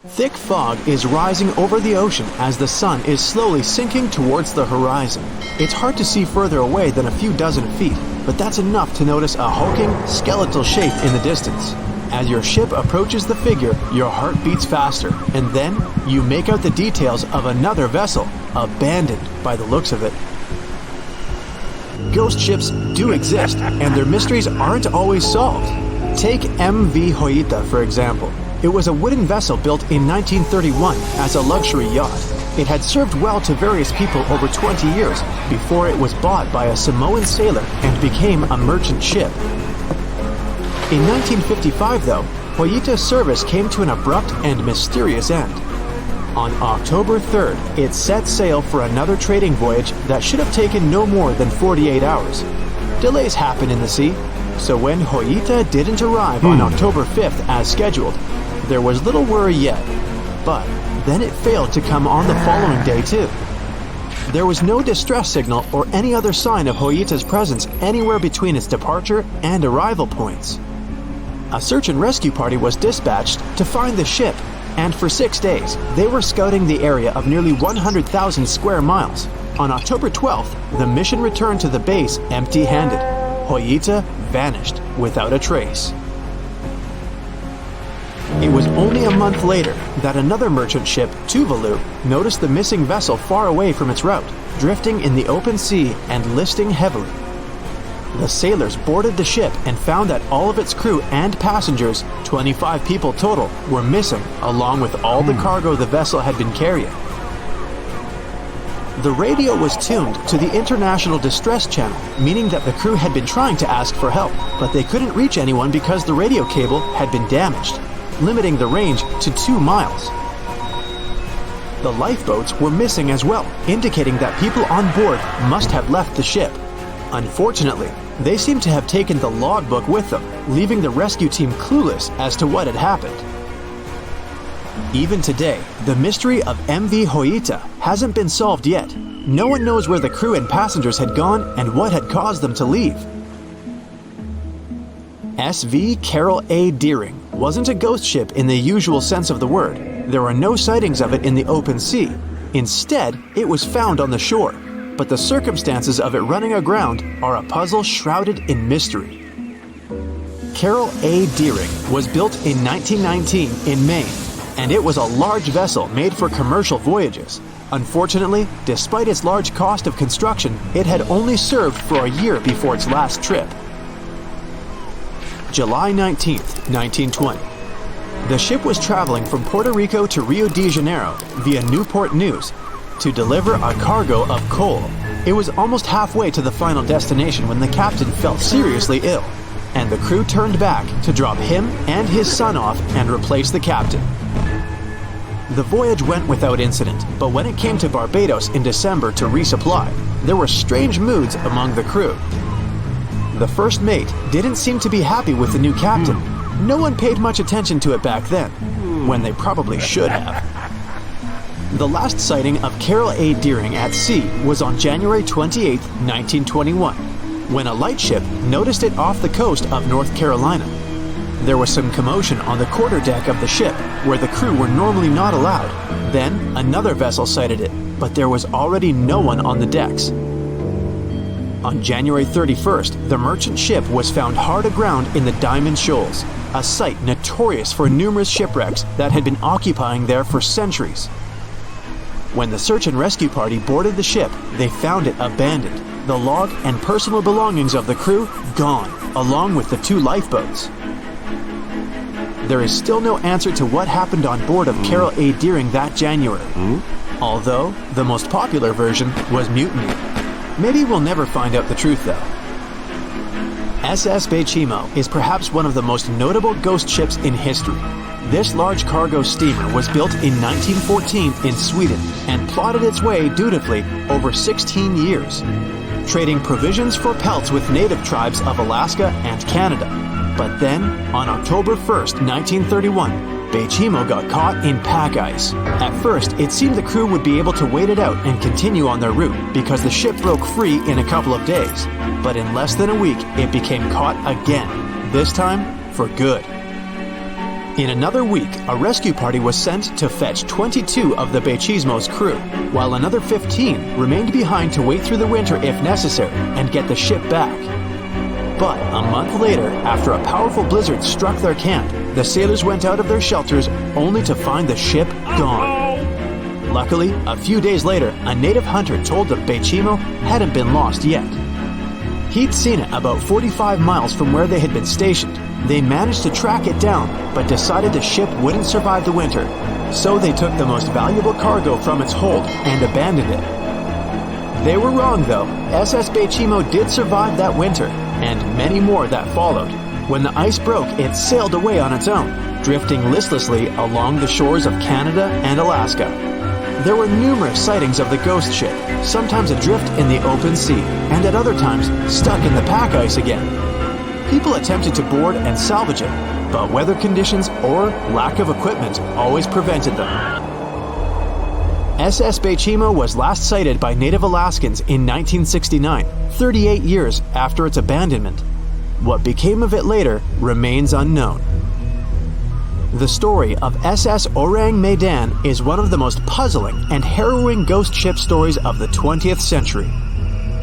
Thick fog is rising over the ocean as the sun is slowly sinking towards the horizon. It's hard to see further away than a few dozen feet, but that's enough to notice a hulking, skeletal shape in the distance. As your ship approaches the figure, your heart beats faster, and then you make out the details of another vessel, abandoned by the looks of it. Ghost ships do exist, and their mysteries aren't always solved. Take MV Hoita, for example. It was a wooden vessel built in 1931 as a luxury yacht. It had served well to various people over 20 years before it was bought by a Samoan sailor and became a merchant ship. In 1955, though, Hoita's service came to an abrupt and mysterious end. On October 3rd, it set sail for another trading voyage that should have taken no more than 48 hours. Delays happen in the sea, so when Hoita didn't arrive on October 5th as scheduled, there was little worry yet. But then it failed to come on the following day too. There was no distress signal or any other sign of Hoita's presence anywhere between its departure and arrival points. A search and rescue party was dispatched to find the ship, and for 6 days, they were scouting the area of nearly 100,000 square miles. On October 12th, the mission returned to the base empty-handed. Hoita vanished without a trace. It was only a month later that another merchant ship, Tuvalu, noticed the missing vessel far away from its route, drifting in the open sea and listing heavily. The sailors boarded the ship and found that all of its crew and passengers, 25 people total, were missing, along with all the cargo the vessel had been carrying. The radio was tuned to the International Distress Channel, meaning that the crew had been trying to ask for help, but they couldn't reach anyone because the radio cable had been damaged, limiting the range to 2 miles. The lifeboats were missing as well, indicating that people on board must have left the ship. Unfortunately, they seem to have taken the logbook with them, leaving the rescue team clueless as to what had happened. Even today, the mystery of MV Hoita hasn't been solved yet. No one knows where the crew and passengers had gone and what had caused them to leave. SV Carol A. Deering wasn't a ghost ship in the usual sense of the word. There are no sightings of it in the open sea. Instead, it was found on the shore, but the circumstances of it running aground are a puzzle shrouded in mystery. Carol A. Deering was built in 1919 in Maine, and it was a large vessel made for commercial voyages. Unfortunately, despite its large cost of construction, it had only served for a year before its last trip. July 19, 1920. The ship was traveling from Puerto Rico to Rio de Janeiro via Newport News to deliver a cargo of coal. It was almost halfway to the final destination when the captain fell seriously ill, and the crew turned back to drop him and his son off and replace the captain. The voyage went without incident, but when it came to Barbados in December to resupply, there were strange moods among the crew. The first mate didn't seem to be happy with the new captain. No one paid much attention to it back then, when they probably should have. The last sighting of Carol A. Deering at sea was on January 28, 1921, when a lightship noticed it off the coast of North Carolina. There was some commotion on the quarterdeck of the ship, where the crew were normally not allowed. Then, another vessel sighted it, but there was already no one on the decks. On January 31st, the merchant ship was found hard aground in the Diamond Shoals, a site notorious for numerous shipwrecks that had been occupying there for centuries. When the search and rescue party boarded the ship, they found it abandoned, the log and personal belongings of the crew gone, along with the 2 lifeboats. There is still no answer to what happened on board of Carol A. Deering that January, although the most popular version was mutiny. Maybe we'll never find out the truth though. SS Bechimo is perhaps one of the most notable ghost ships in history. This large cargo steamer was built in 1914 in Sweden and plodded its way dutifully over 16 years, trading provisions for pelts with native tribes of Alaska and Canada. But then, on October 1st, 1931, Bechimo got caught in pack ice. At first, it seemed the crew would be able to wait it out and continue on their route because the ship broke free in a couple of days. But in less than a week, it became caught again, this time for good. In another week, a rescue party was sent to fetch 22 of the Bechismo's crew, while another 15 remained behind to wait through the winter if necessary and get the ship back. But a month later, after a powerful blizzard struck their camp, the sailors went out of their shelters only to find the ship gone. Luckily, a few days later, a native hunter told the Bechismo hadn't been lost yet. He'd seen it about 45 miles from where they had been stationed. They managed to track it down, but decided the ship wouldn't survive the winter. So they took the most valuable cargo from its hold and abandoned it. They were wrong though. SS Bechismo did survive that winter, and many more that followed. When the ice broke, it sailed away on its own, drifting listlessly along the shores of Canada and Alaska. There were numerous sightings of the ghost ship, sometimes adrift in the open sea, and at other times stuck in the pack ice again. People attempted to board and salvage it, but weather conditions or lack of equipment always prevented them. SS Bechismo was last sighted by native Alaskans in 1969, 38 years after its abandonment. What became of it later remains unknown. The story of SS Orang Medan is one of the most puzzling and harrowing ghost ship stories of the 20th century.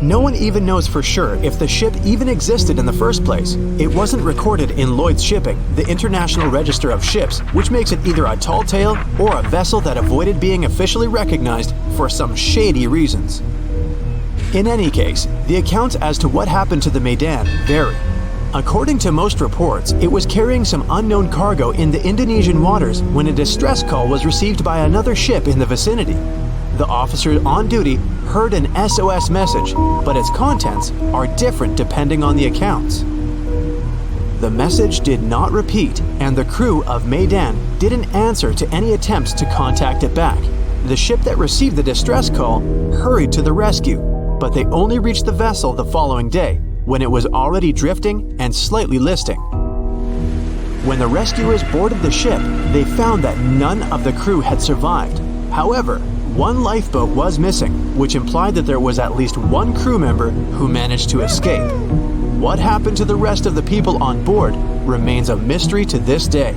No one even knows for sure if the ship even existed in the first place. It wasn't recorded in Lloyd's Shipping, the International Register of Ships, which makes it either a tall tale or a vessel that avoided being officially recognized for some shady reasons. In any case, the accounts as to what happened to the Medan vary. According to most reports, it was carrying some unknown cargo in the Indonesian waters when a distress call was received by another ship in the vicinity. The officer on duty heard an SOS message, but its contents are different depending on the accounts. The message did not repeat, and the crew of Medan didn't answer to any attempts to contact it back. The ship that received the distress call hurried to the rescue, but they only reached the vessel the following day, when it was already drifting and slightly listing. When the rescuers boarded the ship, they found that none of the crew had survived. However, one lifeboat was missing, which implied that there was at least one crew member who managed to escape. What happened to the rest of the people on board remains a mystery to this day.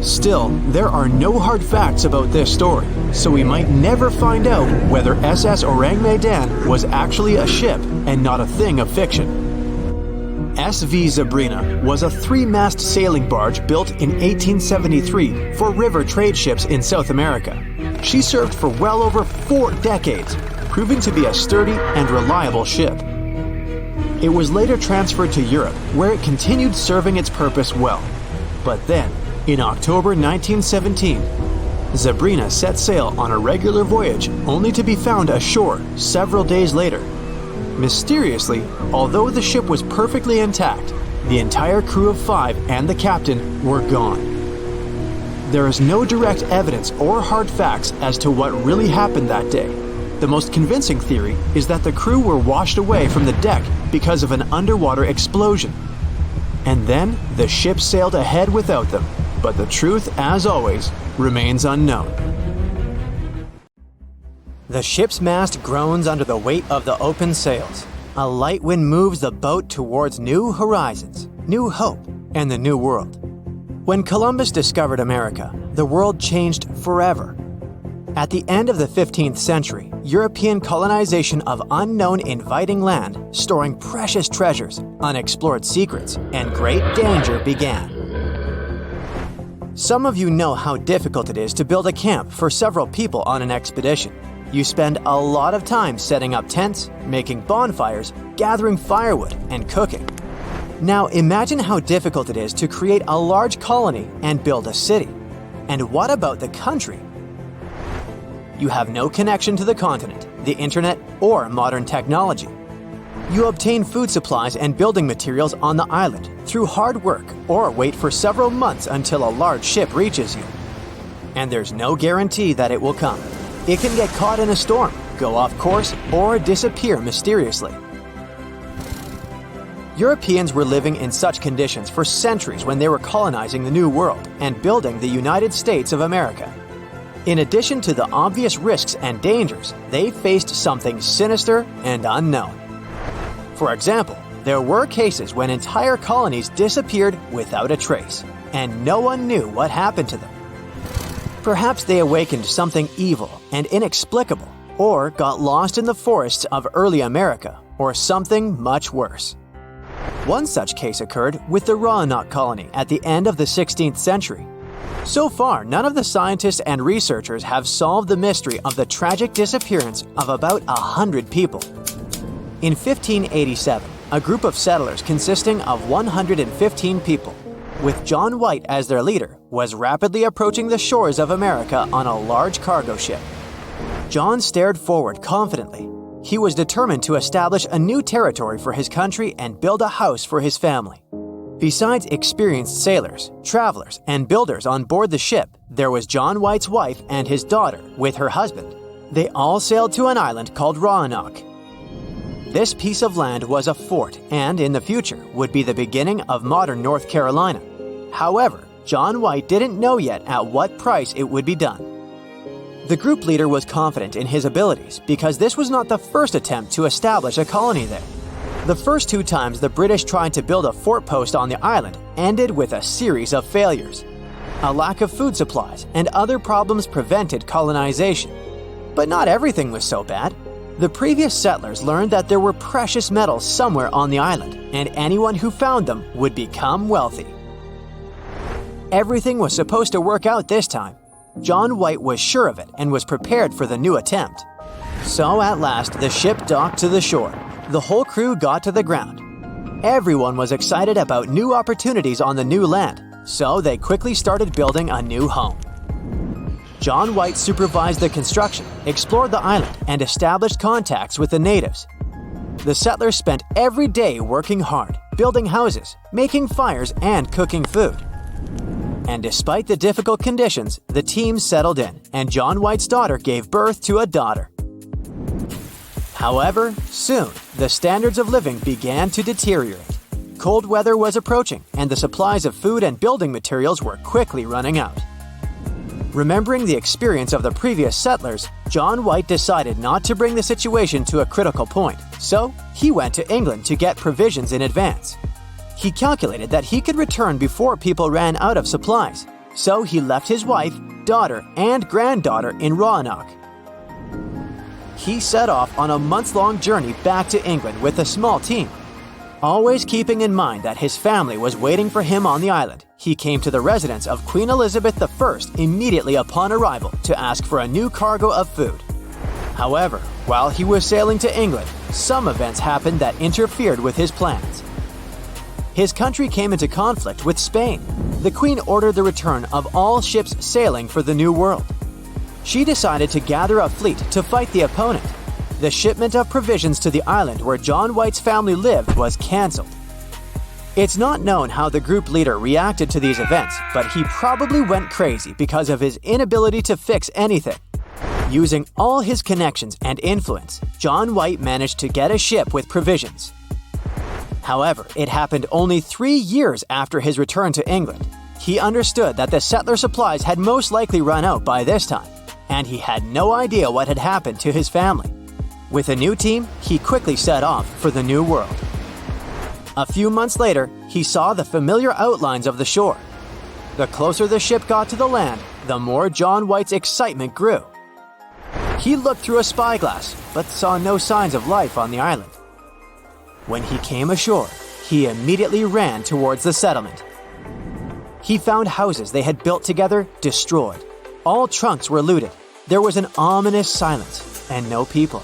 Still, there are no hard facts about this story, so we might never find out whether SS Orang Medan was actually a ship and not a thing of fiction. SV Zabrina was a three-mast sailing barge built in 1873 for river trade ships in South America. She served for well over 4 decades, proving to be a sturdy and reliable ship. It was later transferred to Europe, where it continued serving its purpose well. But then, in October 1917, Zabrina set sail on a regular voyage only to be found ashore several days later. Mysteriously, although the ship was perfectly intact, the entire crew of 5 and the captain were gone. There is no direct evidence or hard facts as to what really happened that day. The most convincing theory is that the crew were washed away from the deck because of an underwater explosion. And then the ship sailed ahead without them. But the truth, as always, remains unknown. The ship's mast groans under the weight of the open sails. A light wind moves the boat towards new horizons, new hope, and the new world. When Columbus discovered America, the world changed forever. At the end of the 15th century, European colonization of unknown inviting land, storing precious treasures, unexplored secrets, and great danger began. Some of you know how difficult it is to build a camp for several people on an expedition. You spend a lot of time setting up tents, making bonfires, gathering firewood, and cooking. Now imagine how difficult it is to create a large colony and build a city. And what about the country? You have no connection to the continent, the internet, or modern technology. You obtain food supplies and building materials on the island through hard work or wait for several months until a large ship reaches you. And there's no guarantee that it will come. It can get caught in a storm, go off course, or disappear mysteriously. Europeans were living in such conditions for centuries when they were colonizing the New World and building the United States of America. In addition to the obvious risks and dangers, they faced something sinister and unknown. For example, there were cases when entire colonies disappeared without a trace. and no one knew what happened to them. Perhaps they awakened something evil and inexplicable, or got lost in the forests of early America, or something much worse. One such case occurred with the Roanoke colony at the end of the 16th century. So far, none of the scientists and researchers have solved the mystery of the tragic disappearance of about 100 people. In 1587, a group of settlers consisting of 115 people, with John White as their leader, was rapidly approaching the shores of America on a large cargo ship. John stared forward confidently. He was determined to establish a new territory for his country and build a house for his family. Besides experienced sailors, travelers, and builders on board the ship, there was John White's wife and his daughter with her husband. They all sailed to an island called Roanoke. This piece of land was a fort and, in the future, would be the beginning of modern North Carolina. However, John White didn't know yet at what price it would be done. The group leader was confident in his abilities because this was not the first attempt to establish a colony there. The first 2 times the British tried to build a fort post on the island ended with a series of failures. A lack of food supplies and other problems prevented colonization. But not everything was so bad. The previous settlers learned that there were precious metals somewhere on the island, and anyone who found them would become wealthy. Everything was supposed to work out this time. John White was sure of it and was prepared for the new attempt. So at last, the ship docked to the shore. The whole crew got to the ground. Everyone was excited about new opportunities on the new land, so they quickly started building a new home. John White supervised the construction, explored the island, and established contacts with the natives. The settlers spent every day working hard, building houses, making fires, and cooking food. And despite the difficult conditions, the team settled in, and John White's daughter gave birth to a daughter. However, soon, the standards of living began to deteriorate. Cold weather was approaching, and the supplies of food and building materials were quickly running out. Remembering the experience of the previous settlers, John White decided not to bring the situation to a critical point, so he went to England to get provisions in advance. He calculated that he could return before people ran out of supplies, so he left his wife, daughter, and granddaughter in Roanoke. He set off on a month-long journey back to England with a small team. Always keeping in mind that his family was waiting for him on the island, he came to the residence of Queen Elizabeth I immediately upon arrival to ask for a new cargo of food. However, while he was sailing to England, some events happened that interfered with his plans. His country came into conflict with Spain. The Queen ordered the return of all ships sailing for the New World. She decided to gather a fleet to fight the opponent. The shipment of provisions to the island where John White's family lived was cancelled. It's not known how the group leader reacted to these events, but he probably went crazy because of his inability to fix anything. Using all his connections and influence, John White managed to get a ship with provisions. However, it happened only 3 years after his return to England. He understood that the settler supplies had most likely run out by this time, and he had no idea what had happened to his family. With a new team, he quickly set off for the New World. A few months later, he saw the familiar outlines of the shore. The closer the ship got to the land, the more John White's excitement grew. He looked through a spyglass, but saw no signs of life on the island. When he came ashore, he immediately ran towards the settlement. He found houses they had built together destroyed. All trunks were looted. There was an ominous silence, and no people.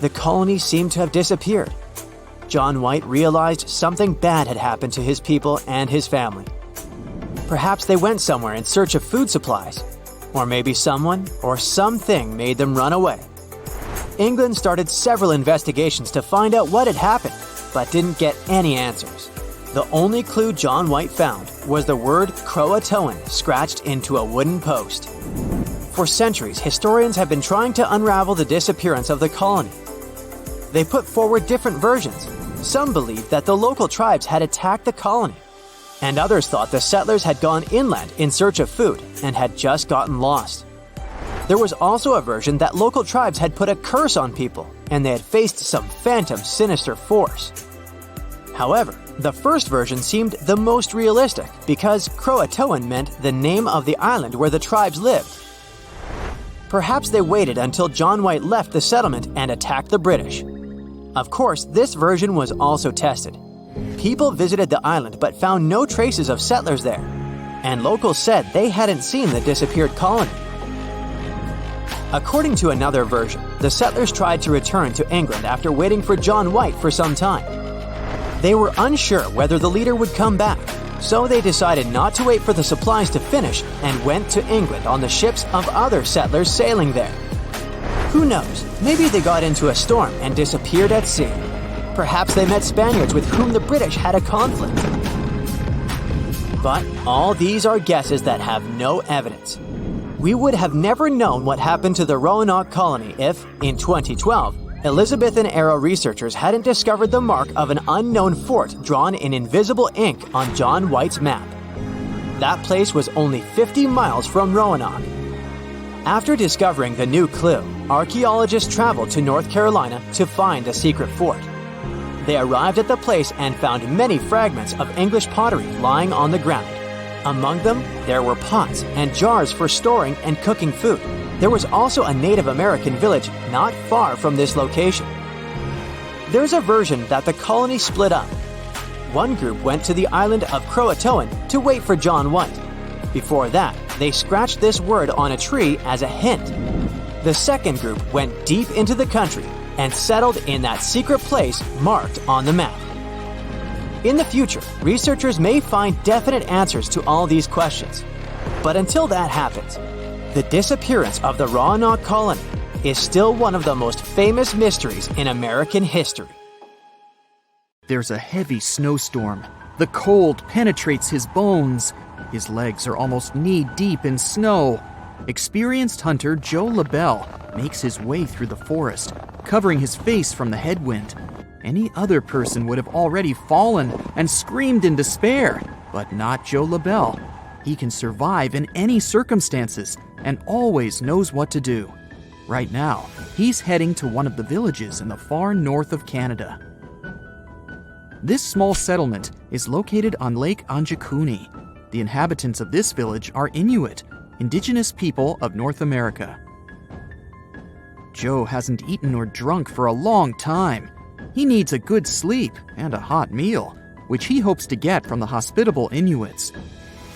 The colony seemed to have disappeared. John White realized something bad had happened to his people and his family. Perhaps they went somewhere in search of food supplies, or maybe someone or something made them run away. England started several investigations to find out what had happened, but didn't get any answers. The only clue John White found was the word Croatoan scratched into a wooden post. For centuries, historians have been trying to unravel the disappearance of the colony. They put forward different versions. Some believed that the local tribes had attacked the colony, and others thought the settlers had gone inland in search of food and had just gotten lost. There was also a version that local tribes had put a curse on people, and they had faced some phantom, sinister force. However, the first version seemed the most realistic because Croatoan meant the name of the island where the tribes lived. Perhaps they waited until John White left the settlement and attacked the British. Of course, this version was also tested. People visited the island but found no traces of settlers there, and locals said they hadn't seen the disappeared colony. According to another version, the settlers tried to return to England after waiting for John White for some time. They were unsure whether the leader would come back, so they decided not to wait for the supplies to finish and went to England on the ships of other settlers sailing there. Who knows, maybe they got into a storm and disappeared at sea. Perhaps they met Spaniards with whom the British had a conflict. But all these are guesses that have no evidence. We would have never known what happened to the Roanoke colony if, in 2012, Elizabethan-era researchers hadn't discovered the mark of an unknown fort drawn in invisible ink on John White's map. That place was only 50 miles from Roanoke. After discovering the new clue, archaeologists traveled to North Carolina to find a secret fort. They arrived at the place and found many fragments of English pottery lying on the ground. Among them, there were pots and jars for storing and cooking food. There was also a Native American village not far from this location. There's a version that the colony split up. One group went to the island of Croatoan to wait for John White. Before that, they scratched this word on a tree as a hint. The second group went deep into the country and settled in that secret place marked on the map. In the future, researchers may find definite answers to all these questions. But until that happens, the disappearance of the Roanoke colony is still one of the most famous mysteries in American history. There's a heavy snowstorm. The cold penetrates his bones. His legs are almost knee-deep in snow. Experienced hunter Joe LaBelle makes his way through the forest, covering his face from the headwind. Any other person would have already fallen and screamed in despair, but not Joe LaBelle. He can survive in any circumstances and always knows what to do. Right now, he's heading to one of the villages in the far north of Canada. This small settlement is located on Lake Anjikuni. The inhabitants of this village are Inuit, indigenous people of North America. Joe hasn't eaten or drunk for a long time. He needs a good sleep and a hot meal, which he hopes to get from the hospitable Inuits.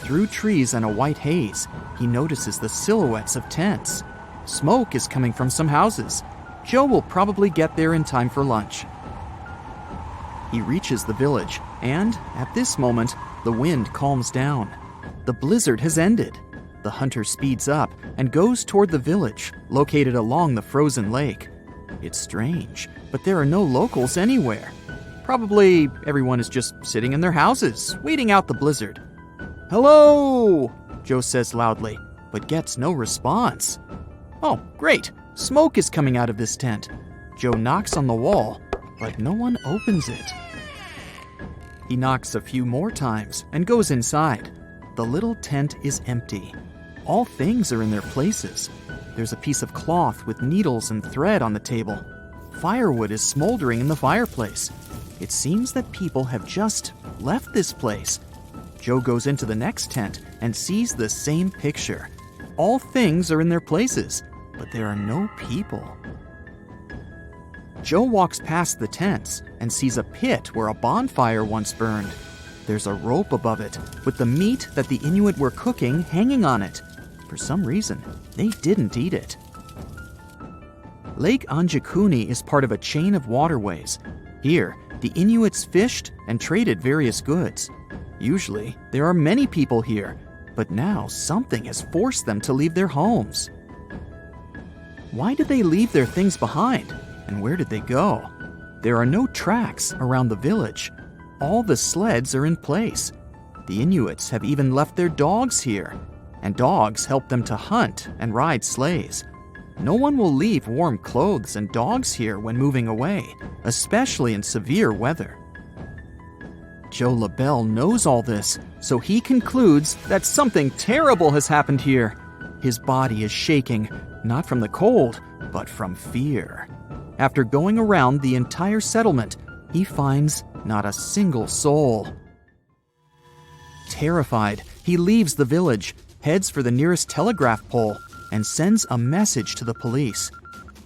Through trees and a white haze, he notices the silhouettes of tents. Smoke is coming from some houses. Joe will probably get there in time for lunch. He reaches the village, and at this moment, the wind calms down. The blizzard has ended. The hunter speeds up and goes toward the village, located along the frozen lake. It's strange, but there are no locals anywhere. Probably everyone is just sitting in their houses, waiting out the blizzard. "Hello!" Joe says loudly, but gets no response. Oh, great! Smoke is coming out of this tent. Joe knocks on the wall, but no one opens it. He knocks a few more times and goes inside. The little tent is empty. All things are in their places. There's a piece of cloth with needles and thread on the table. Firewood is smoldering in the fireplace. It seems that people have just left this place. Joe goes into the next tent and sees the same picture. All things are in their places, but there are no people. Joe walks past the tents and sees a pit where a bonfire once burned. There's a rope above it with the meat that the Inuit were cooking hanging on it. For some reason, they didn't eat it. Lake Anjikuni is part of a chain of waterways. Here, the Inuits fished and traded various goods. Usually, there are many people here, but now something has forced them to leave their homes. Why did they leave their things behind? And where did they go? There are no tracks around the village. All the sleds are in place. The Inuits have even left their dogs here, and dogs help them to hunt and ride sleighs. No one will leave warm clothes and dogs here when moving away, especially in severe weather. Joe LaBelle knows all this, so he concludes that something terrible has happened here. His body is shaking, not from the cold, but from fear. After going around the entire settlement, he finds Not a single soul. Terrified, he leaves the village, heads for the nearest telegraph pole, and sends a message to the police.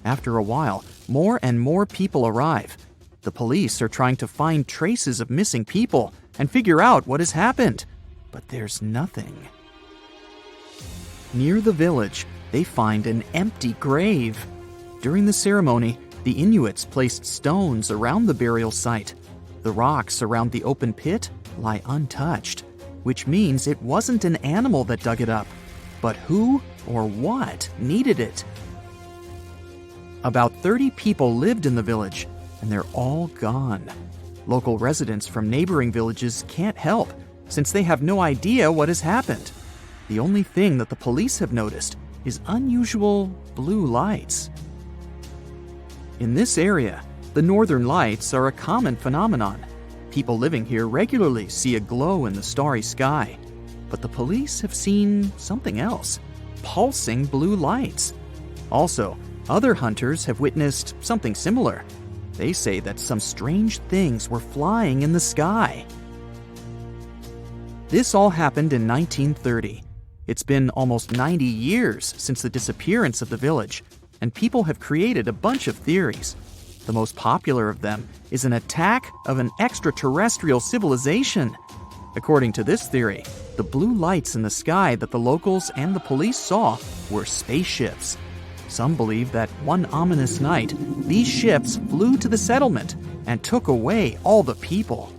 After a while, more and more people arrive. The police are trying to find traces of missing people and figure out what has happened, but there's nothing. Near the village, they find an empty grave. During the ceremony, the Inuits placed stones around the burial site. The rocks around the open pit lie untouched, which means it wasn't an animal that dug it up, but who or what needed it. About 30 people lived in the village, and they're all gone. Local residents from neighboring villages can't help, since they have no idea what has happened. The only thing that the police have noticed is unusual blue lights. In this area, the northern lights are a common phenomenon. People living here regularly see a glow in the starry sky. But the police have seen something else, pulsing blue lights. Also, other hunters have witnessed something similar. They say that some strange things were flying in the sky. This all happened in 1930. It's been almost 90 years since the disappearance of the village, and people have created a bunch of theories. The most popular of them is an attack of an extraterrestrial civilization. According to this theory, the blue lights in the sky that the locals and the police saw were spaceships. Some believe that one ominous night, these ships flew to the settlement and took away all the people.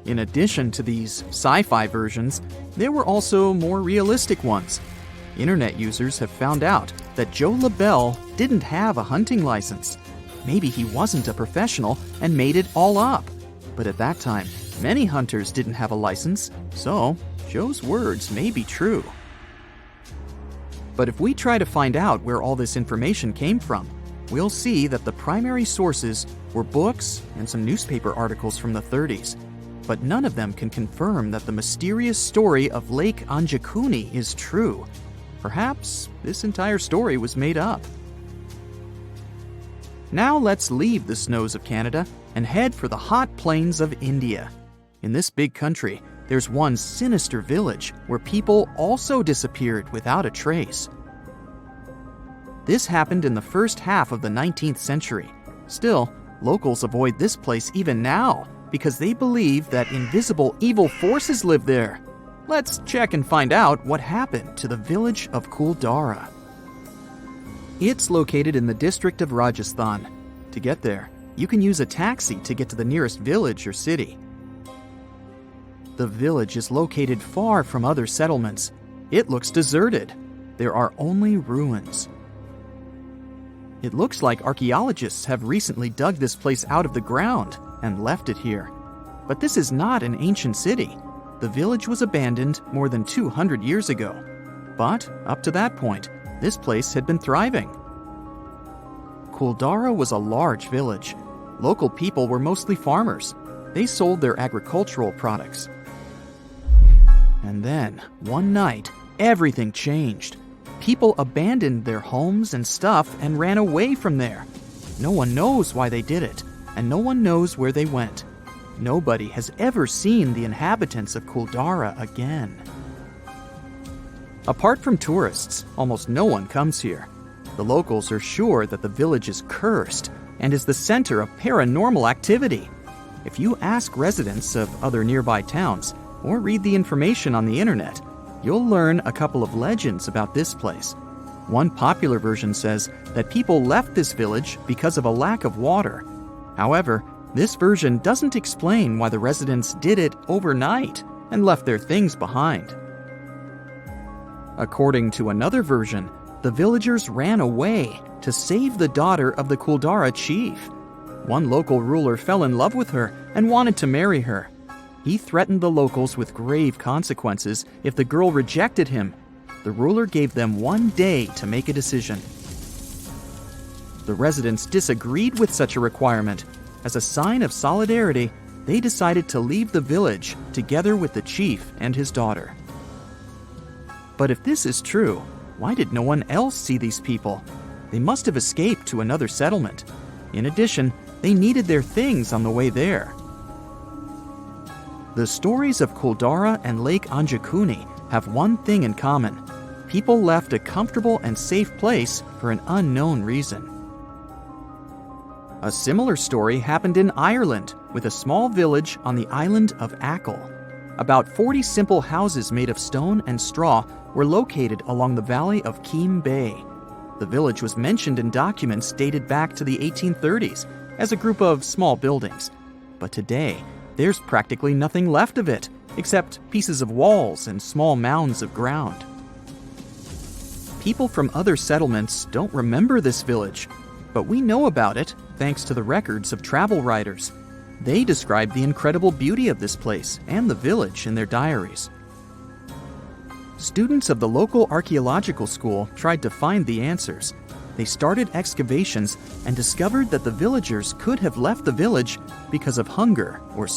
In addition to these sci-fi versions, there were also more realistic ones. Internet users have found out that Joe LaBelle didn't have a hunting license. Maybe he wasn't a professional and made it all up. But at that time, many hunters didn't have a license, so Joe's words may be true. But if we try to find out where all this information came from, we'll see that the primary sources were books and some newspaper articles from the 30s. But none of them can confirm that the mysterious story of Lake Anjikuni is true. Perhaps this entire story was made up. Now let's leave the snows of Canada and head for the hot plains of India. In this big country, there's one sinister village where people also disappeared without a trace. This happened in the first half of the 19th century. Still, locals avoid this place even now because they believe that invisible evil forces live there. Let's check and find out what happened to the village of Kuldara. It's located in the district of Rajasthan. To get there, you can use a taxi to get to the nearest village or city. The village is located far from other settlements. It looks deserted. There are only ruins. It looks like archaeologists have recently dug this place out of the ground and left it here. But this is not an ancient city. The village was abandoned more than 200 years ago. But up to that point, this place had been thriving. Kuldara was a large village. Local people were mostly farmers. They sold their agricultural products. And then, one night, everything changed. People abandoned their homes and stuff and ran away from there. No one knows why they did it, and no one knows where they went. Nobody has ever seen the inhabitants of Kuldara again. Apart from tourists, almost no one comes here. The locals are sure that the village is cursed and is the center of paranormal activity. If you ask residents of other nearby towns or read the information on the internet, you'll learn a couple of legends about this place. One popular version says that people left this village because of a lack of water. However, this version doesn't explain why the residents did it overnight and left their things behind. According to another version, the villagers ran away to save the daughter of the Kuldara chief. One local ruler fell in love with her and wanted to marry her. He threatened the locals with grave consequences if the girl rejected him. The ruler gave them 1 day to make a decision. The residents disagreed with such a requirement. As a sign of solidarity, they decided to leave the village together with the chief and his daughter. But if this is true, why did no one else see these people? They must have escaped to another settlement. In addition, They needed their things on the way there. The stories of Kuldara and Lake Anjikuni have one thing in common. People left a comfortable and safe place for an unknown reason. A similar story happened in Ireland with a small village on the island of Achill. About 40 simple houses made of stone and straw were located along the valley of Keem Bay. The village was mentioned in documents dated back to the 1830s as a group of small buildings. But today, there's practically nothing left of it, except pieces of walls and small mounds of ground. People from other settlements don't remember this village, but we know about it thanks to the records of travel writers. They describe the incredible beauty of this place and the village in their diaries. Students of the local archaeological school tried to find the answers. They started excavations and discovered that the villagers could have left the village because of hunger or